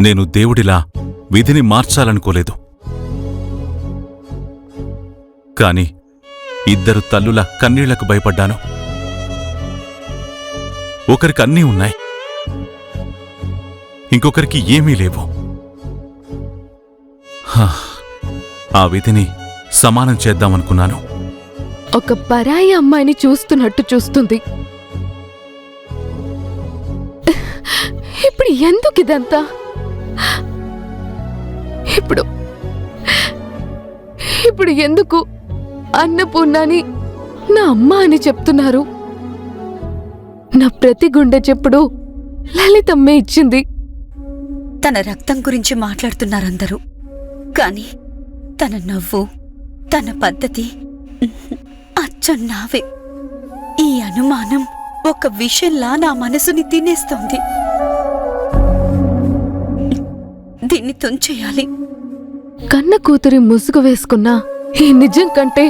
నేను దేవుడిలా విధిని మార్చాలనుకోలేదు. కాని ఇద్దరు తల్లుల కన్నీళ్లకు భయపడ్డాను. ఒకరికి అన్నీ ఉన్నాయి, ఇంకొకరికి ఏమీ లేవు. ఆ విధిని సమానం చేద్దామనుకున్నాను. ఒక పరాయి అమ్మాయిని చూస్తున్నట్టు చూస్తుంది. ఇప్పుడు ఎందుకిదంతా? ఇప్పుడు ఎందుకు అన్నపూర్ణని నా అమ్మ అని చెప్తున్నారు? నా ప్రతి గుండె చెప్పుడు లలితమ్మే ఇచ్చింది. తన రక్తం గురించి మాట్లాడుతున్నారందరూ, కాని తన నవ్వు, తన పద్ధతి అచ్చం నావే. ఈ అనుమానం ఒక విషంలా నా మనసుని తినేస్తోంది. దీన్ని తుంచేయాలి. కన్న కూతురి ముసుగు వేసుకున్నా ఈ నిజం కంటే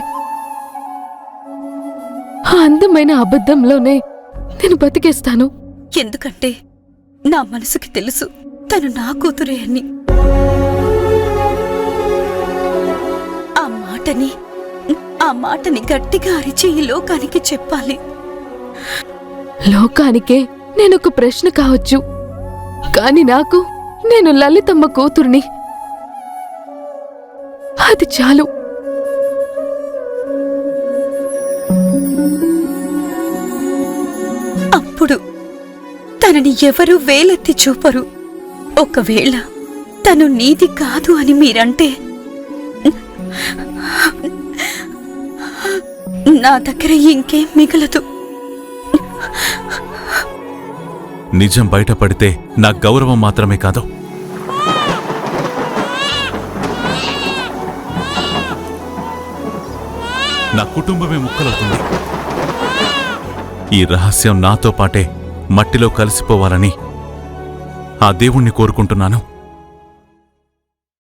ఆ అందమైన అబద్ధంలోనే నేను బతికేస్తాను. ఎందుకంటే నా మనసుకి తెలుసు తను నా కూతురే అని. ఆ మాటని గట్టిగా అరిచి ఈ లోకానికి చెప్పాలి. లోకానికే నేనొక ప్రశ్న కావచ్చు, కాని నేను లలితమ్మ కూతుర్ని. అది చాలు. అప్పుడు తనని ఎవరూ వేలెత్తి చూపరు. ఒకవేళ తను నీది కాదు అని మీరంటే నా దగ్గర ఇంకేం మిగలదు. నిజం బయటపడితే నా గౌరవం మాత్రమే కాదు, నా కుటుంబమే ముక్కలవుతుంది. ఈ రహస్యం నాతో పాటే మట్టిలో కలిసిపోవాలని ఆ దేవుణ్ణి కోరుకుంటున్నాను.